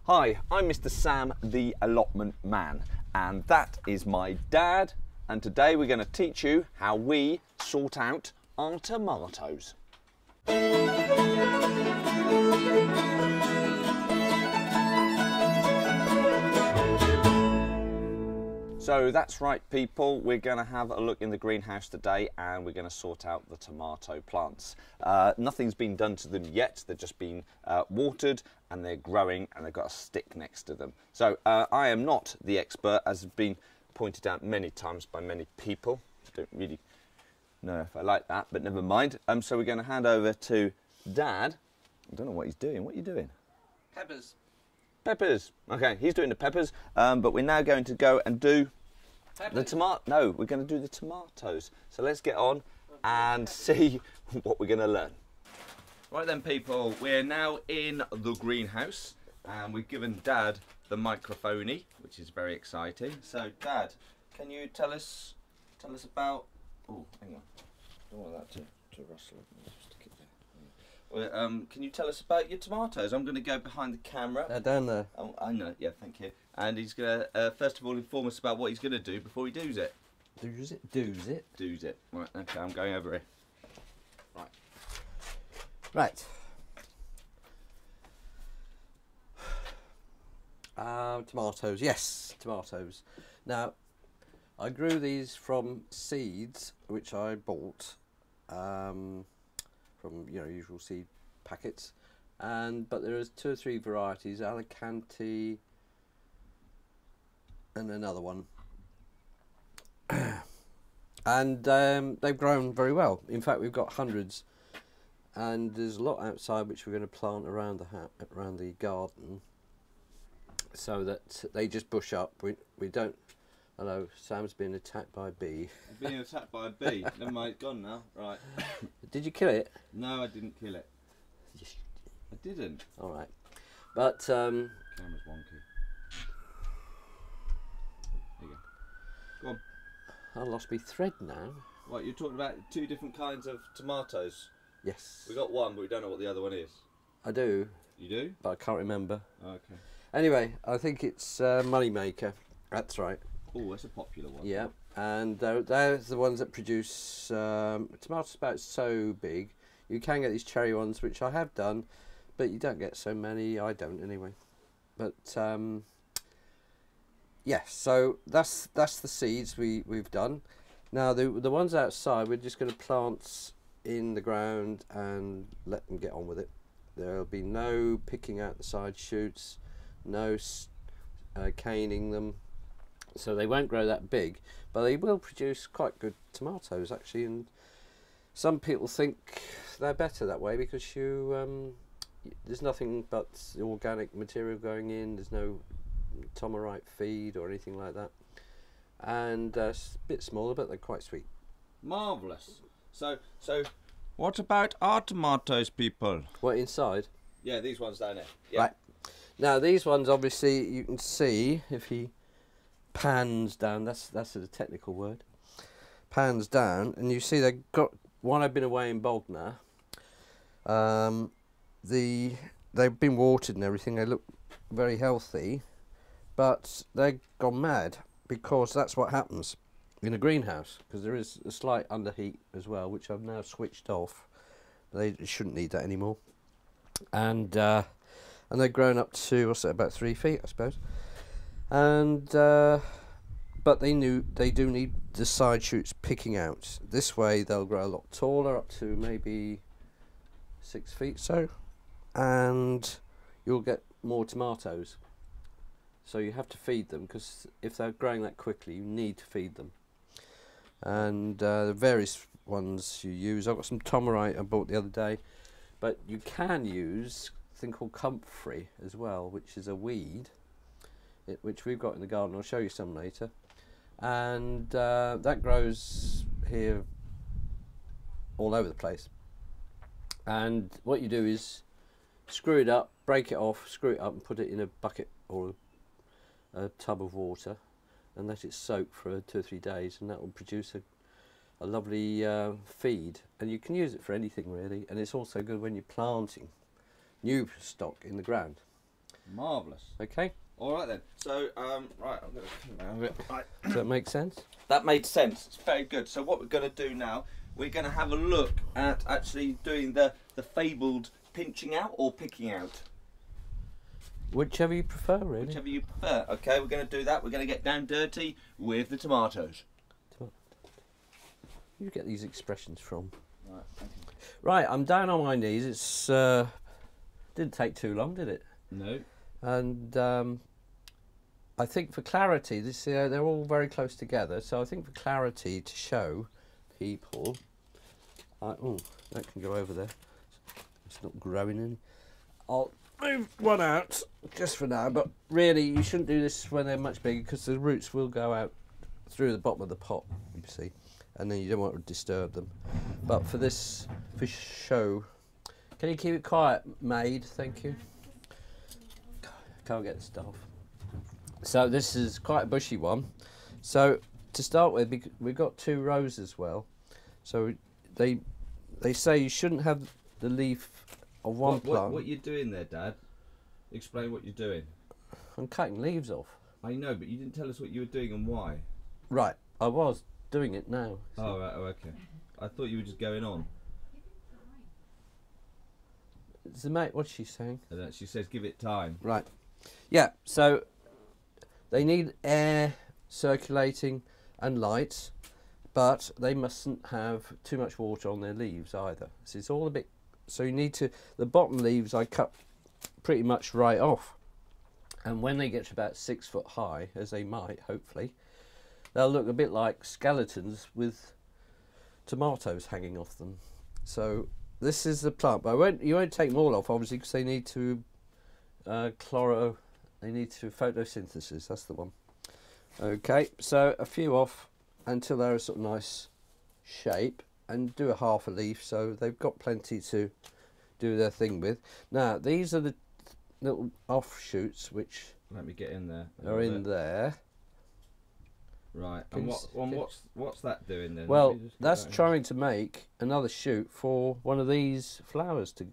Hi, I'm Mr. Sam, the allotment man, and that is my dad, and today we're going to teach you how we sort out our tomatoes. So that's right people, we're going to have a look in the greenhouse today and we're going to sort out the tomato plants. Nothing's been done to them yet, they've just been watered and they're growing and they've got a stick next to them. So I am not the expert, as has been pointed out many times by many people. I don't really know if I like that, but never mind. So we're going to hand over to Dad. I don't know what he's doing. What are you doing? Peppers. Peppers. Okay, he's doing the peppers, but we're now going to go and do Peppers. the tomato. No, we're going to do the tomatoes. So let's get on and see what we're going to learn. Right then, people, we're now in the greenhouse, and we've given Dad the microphone, which is very exciting. So, Dad, can you tell us about? Oh, hang on. I don't want that to rustle. Stick it there. Can you tell us about your tomatoes? I'm going to go behind the camera. They're down there. Oh, I know, yeah, thank you. And he's going to, first of all, inform us about what he's going to do before he does it. Does it? Does it? Does it. Right, okay, I'm going over here. Right. Right. Tomatoes. Yes, tomatoes. Now, I grew these from seeds, which I bought from usual seed packets, but there is 2 or 3 varieties: Alicante and another one, and they've grown very well. In fact, we've got hundreds, and there's a lot outside which we're going to plant around the garden, so that they just bush up. We don't. Hello, Sam's been attacked by a bee. I've been attacked by a bee. Never mind, it's gone now. Right. Did you kill it? No, I didn't kill it. I didn't. All right, but Camera's wonky. There you go. Go on. I lost my thread now. What, you're talking about 2 different kinds of tomatoes? Yes. We got one, but we don't know what the other one is. I do. You do? But I can't remember. Okay. Anyway, I think it's Moneymaker. That's right. Oh, that's a popular one. Yeah, and they're the ones that produce tomatoes about so big. You can get these cherry ones, which I have done, but you don't get so many. I don't anyway. But yeah, so that's the seeds we've done. Now the ones outside, we're just going to plant in the ground and let them get on with it. There'll be no picking out the side shoots, no caning them. So they won't grow that big, but they will produce quite good tomatoes actually. And some people think they're better that way because there's nothing but organic material going in. There's no tomarite feed or anything like that, and it's a bit smaller, but they're quite sweet. Marvellous. So what about our tomatoes, people? What, inside? Yeah, these ones down there. Yeah. Right. Now these ones, obviously, you can see if he pans down. That's a technical word. Pans down, and you see they've got one. I've been away in Bognor. They've been watered and everything. They look very healthy, but they've gone mad because that's what happens in a greenhouse, because there is a slight underheat as well, which I've now switched off. They shouldn't need that anymore, and they've grown up to, what's that, about 3 feet, I suppose. And but they do need the side shoots picking out. This way they'll grow a lot taller, up to maybe 6 feet so, and you'll get more tomatoes. So you have to feed them, because if they're growing that quickly, you need to feed them. And the various ones you use. I've got some tomarite I bought the other day, but you can use a thing called comfrey as well, which is a weed, which we've got in the garden. I'll show you some later. And that grows here all over the place. And what you do is screw it up, break it off, screw it up and put it in a bucket or a tub of water and let it soak for 2 or 3 days, and that will produce a lovely feed. And you can use it for anything really, and it's also good when you're planting new stock in the ground. Marvellous. Okay. All right then. So, right, I'm going to come down a bit. Right. Does that make sense? That made sense. It's very good. So what we're going to do now, we're going to have a look at actually doing the fabled pinching out or picking out. Whichever you prefer, really. Whichever you prefer. Okay, we're going to do that. We're going to get down dirty with the tomatoes. You get these expressions from. Right, thank you. Right, I'm down on my knees. It's didn't take too long, did it? No. And I think for clarity, they're all very close together. So I think for clarity to show people, oh, that can go over there. It's not growing any. I'll move one out just for now, but really you shouldn't do this when they're much bigger because the roots will go out through the bottom of the pot, you see, and then you don't want to disturb them. But for this, for show, can you keep it quiet, maid? Thank you. Can't get the stuff. So this is quite a bushy one. So to start with, we've got 2 rows as well. So they say you shouldn't have the leaf of one plant. What you're doing there, Dad? Explain what you're doing. I'm cutting leaves off. I know, but you didn't tell us what you were doing and why. Right, I was doing it now. Oh, right, oh, okay. I thought you were just going on. The mate, what's she saying? She says give it time. Right. Yeah, so they need air circulating and light, but they mustn't have too much water on their leaves either. So it's all a bit, so you need to, the bottom leaves I cut pretty much right off. And when they get to about 6 foot high, as they might, hopefully, they'll look a bit like skeletons with tomatoes hanging off them. So this is the plant, but you won't take them all off, obviously, because they need to they need to photosynthesis, that's the one. Okay, so a few off until they're a sort of nice shape, and do a half a leaf so they've got plenty to do their thing with. Now these are the little offshoots which let me get in there. Are in there. Right, and what's that doing then? Well, that's trying to make another shoot for one of these flowers to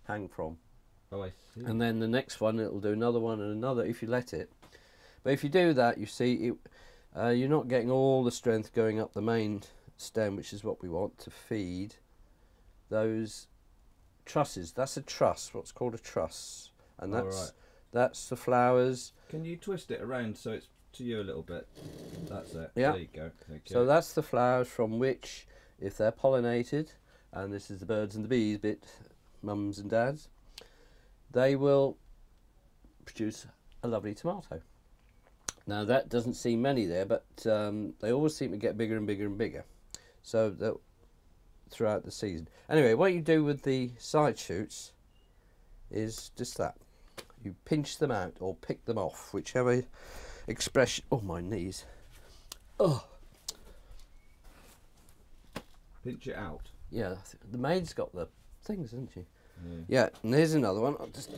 hang from. Oh, I see. And then the next one, it'll do another one and another if you let it. But if you do that, you see, you're not getting all the strength going up the main stem, which is what we want to feed those trusses. That's a truss, what's called a truss. And that's the flowers. Can you twist it around so it's to you a little bit? That's it. Yeah. There you go. Okay. So that's the flowers from which, if they're pollinated, and this is the birds and the bees bit, mums and dads, they will produce a lovely tomato. Now that doesn't seem many there, but they always seem to get bigger and bigger and bigger. So throughout the season. Anyway, what you do with the side shoots is just that. You pinch them out or pick them off, whichever expression. Oh, my knees. Oh. Pinch it out. Yeah, the maid's got the things, hasn't she? Yeah, and here's another one. I'll just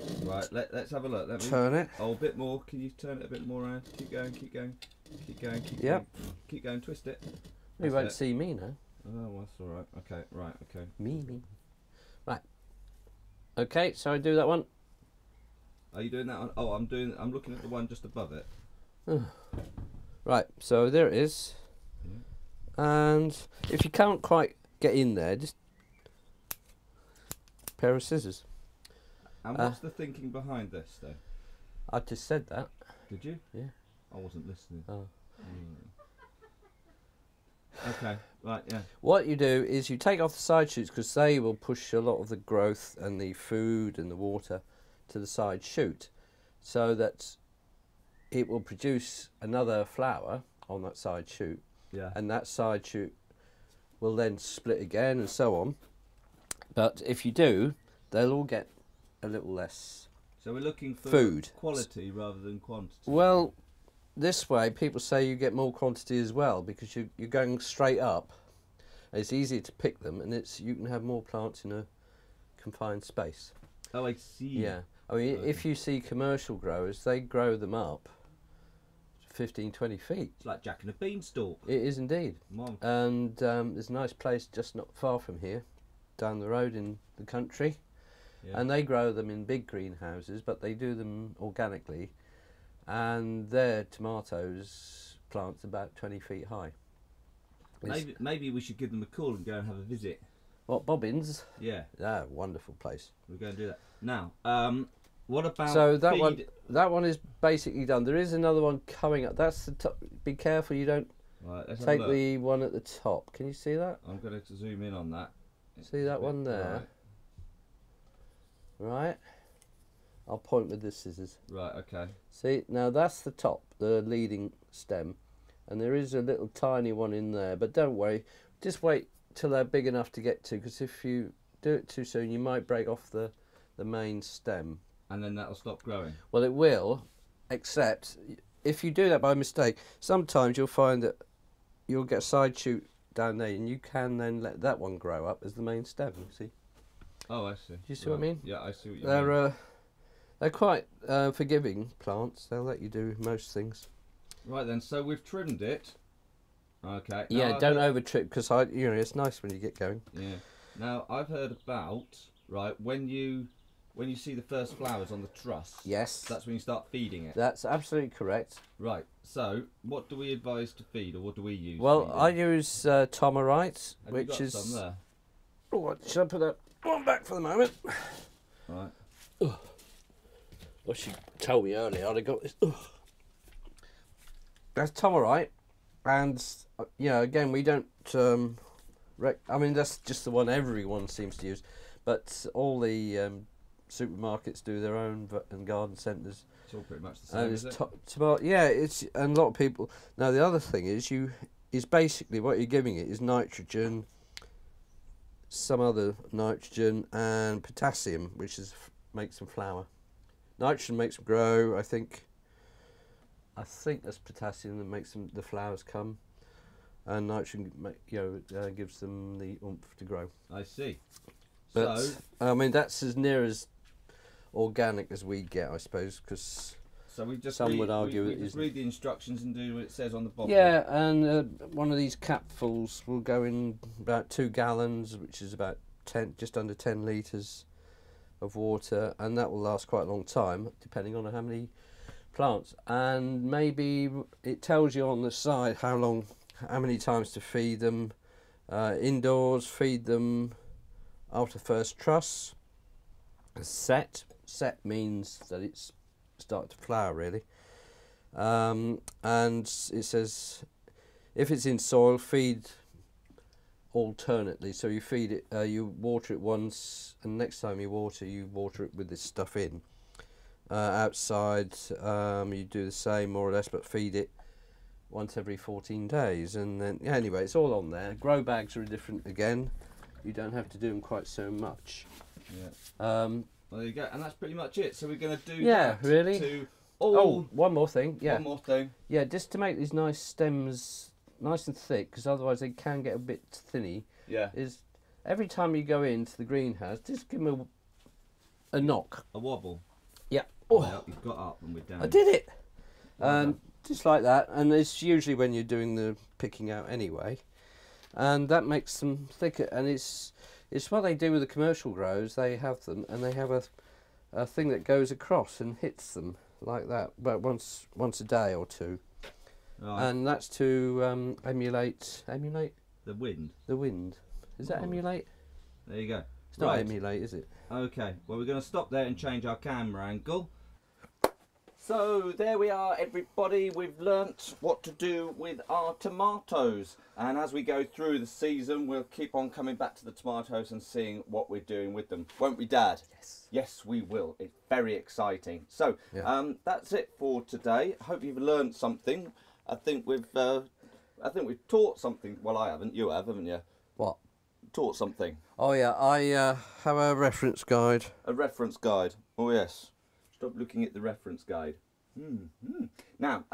let's have a look. Let me turn it. Oh, a bit more. Can you turn it a bit more around? Keep going, keep going, keep going, keep Yep. going. Keep going, twist it. You won't see me now. Oh, well, that's all right. Okay, right, okay. Me. Right. Okay, so I do that one. Are you doing that one? Oh, I'm looking at the one just above it. Right, so there it is. And if you can't quite get in there, just a pair of scissors. And what's the thinking behind this, though? I just said that. Did you? Yeah. I wasn't listening. Oh. Okay, right, yeah. What you do is you take off the side shoots because they will push a lot of the growth and the food and the water to the side shoot, so that it will produce another flower on that side shoot. Yeah. And that side shoot will then split again and so on. But if you do, they'll all get a little less. So we're looking for food, quality rather than quantity. Well, this way people say you get more quantity as well because you're going straight up. It's easier to pick them, and you can have more plants in a confined space. Oh, I see. Yeah. I mean, if you see commercial growers, they grow them up 15, 20 feet. It's like Jack and a Beanstalk. It is indeed. Mom. And there's a nice place just not far from here, down the road in the country, and they grow them in big greenhouses, but they do them organically, and their tomatoes plants about 20 feet high. Maybe we should give them a call and go and have a visit. What, Bobbins? Yeah. Ah, wonderful place. We're going to do that now. What about so that feed? that one is basically done. There is another one coming up. That's the top. Be careful you don't take the one at the top. Can you see that? I'm going to zoom in on that. See that one there? Right. I'll point with the scissors. Right, okay. See, now that's the top, the leading stem. And there is a little tiny one in there. But don't worry. Just wait till they're big enough to get to. Because if you do it too soon, you might break off the main stem. And then that'll stop growing? Well, it will. Except, if you do that by mistake, sometimes you'll find that you'll get a side shoot down there. And you can then let that one grow up as the main stem, see? Oh, I see. Do you see what I mean? Yeah, I see what you mean. They're quite forgiving plants. They'll let you do most things. Right then, so we've trimmed it. Okay. Yeah, now don't over trip because it's nice when you get going. Yeah. Now I've heard about when you see the first flowers on the truss. Yes. That's when you start feeding it. That's absolutely correct. Right. So what do we advise to feed, or what do we use? Well, I use Tomarite, Have which you got is. some there? Oh, should I put that one back for the moment? Right. Well, she told me earlier I'd have got this. That's Tomarite, and again we don't. I mean, that's just the one everyone seems to use, but all the supermarkets do their own and garden centres. It's all pretty much the same. Is it? Yeah, it's and a lot of people. Now the other thing is basically what you're giving it is nitrogen, some other nitrogen, and potassium, which makes them flower. Nitrogen makes them grow. I think that's potassium that makes the flowers come, and nitrogen gives them the oomph to grow. I see. But so I mean that's as near as organic as we get, I suppose, because some would argue we just read the instructions and do what it says on the bottle. Yeah, and one of these capfuls will go in about 2 gallons, which is about just under 10 litres of water, and that will last quite a long time, depending on how many plants. And maybe it tells you on the side how many times to feed them. Indoors, feed them after first truss. Set means that it's started to flower really. And it says if it's in soil, feed alternately. So you feed it, you water it once, and next time you water it with this stuff in. Outside, you do the same more or less, but feed it once every 14 days. And then anyway, it's all on there. Grow bags are different again. You don't have to do them quite so much. Yeah. Well, there you go, and that's pretty much it. So we're going to do really. To one more thing. Yeah. One more thing. Yeah, just to make these nice stems nice and thick, because otherwise they can get a bit thinny. Yeah. Is every time you go into the greenhouse, just give them a knock. A wobble. Yeah. Oh, you've got up and we're down. I did it. Just like that, and it's usually when you're doing the picking out anyway, and that makes them thicker. And it's what they do with the commercial grows. They have them, and they have a thing that goes across and hits them like that, but once a day or two. Right. And that's to emulate the wind. The wind. Is that emulate? There you go. It's not emulate, is it? Okay. Well, we're going to stop there and change our camera angle. So there we are, everybody. We've learnt what to do with our tomatoes, and as we go through the season we'll keep on coming back to the tomatoes and seeing what we're doing with them, won't we, Dad? Yes, we will. It's very exciting. So that's it for today. I hope you've learned something. I think we've taught something. Well, I haven't. You have, haven't you? What? Taught something. Oh yeah, I have a reference guide. A reference guide. Oh yes. Stop looking at the reference guide. Now,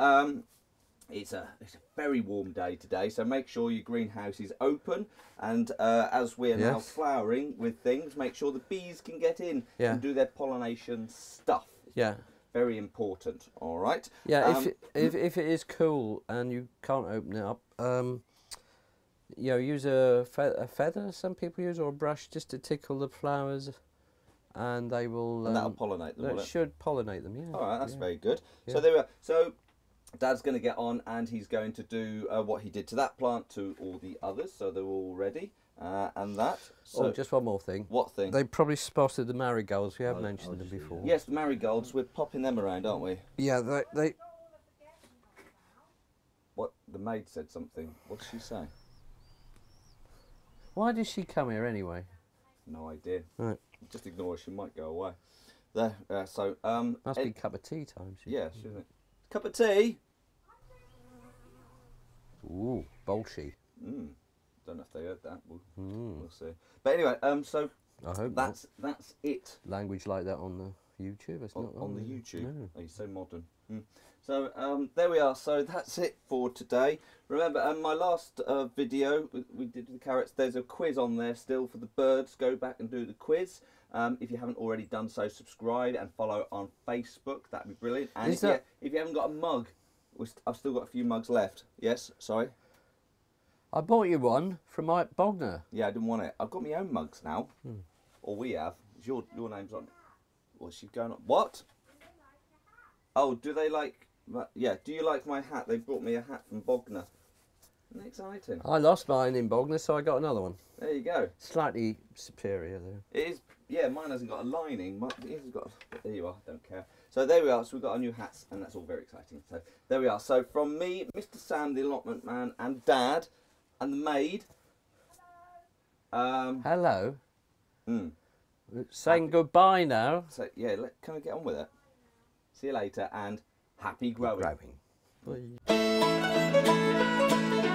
it's a very warm day today, so make sure your greenhouse is open, and as we're now flowering with things, make sure the bees can get in and do their pollination stuff. Yeah. Very important, all right? Yeah, if it is cool and you can't open it up, use a feather, some people use, or a brush just to tickle the flowers and they will. And that'll pollinate them, will That it? should pollinate them. Yeah. All right, that's yeah. very good. Yeah. So there we are. So Dad's going to get on, and he's going to do what he did to that plant to all the others, so they're all ready. And that. So Oh, just one more thing. what thing? They probably spotted the marigolds. We have mentioned them before. Yes, the marigolds. We're popping them around, aren't we? Yeah, they. What the maid said something. What did she say? Why did she come here anyway? No idea. Right. Just ignore her. She might go away. There. So Must be cup of tea time. yeah, shouldn't it? Cup of tea. Ooh, bolshy. Don't know if they heard that. We'll see. But anyway, so I hope that's it. language like that on the YouTube. It's not On the YouTube. No. Oh, you're so modern. So there we are. So that's it for today. Remember, my last video we did with the carrots. There's a quiz on there still for the birds. Go back and do the quiz. If you haven't already done so, subscribe and follow on Facebook. That'd be brilliant. And if you haven't got a mug, I've still got a few mugs left. Yes, sorry. I bought you one from Mike Bogner. Yeah, I didn't want it. I've got my own mugs now. Or we have. Your name's on. What's she going on? What? Oh, do they like? Yeah. Do you like my hat? They brought me a hat from Bogner. Isn't that exciting? I lost mine in Bogner, so I got another one. There you go. Slightly superior though. It is. Yeah, mine hasn't got a lining. His has got. There you are. Don't care. So there we are. So we've got our new hats, and that's all very exciting. So there we are. So from me, Mr. Sam, the allotment man, and Dad, and the maid. Hello. Mm. Saying goodbye now. So yeah, can we get on with it? See you later, and happy growing. Growing. Bye.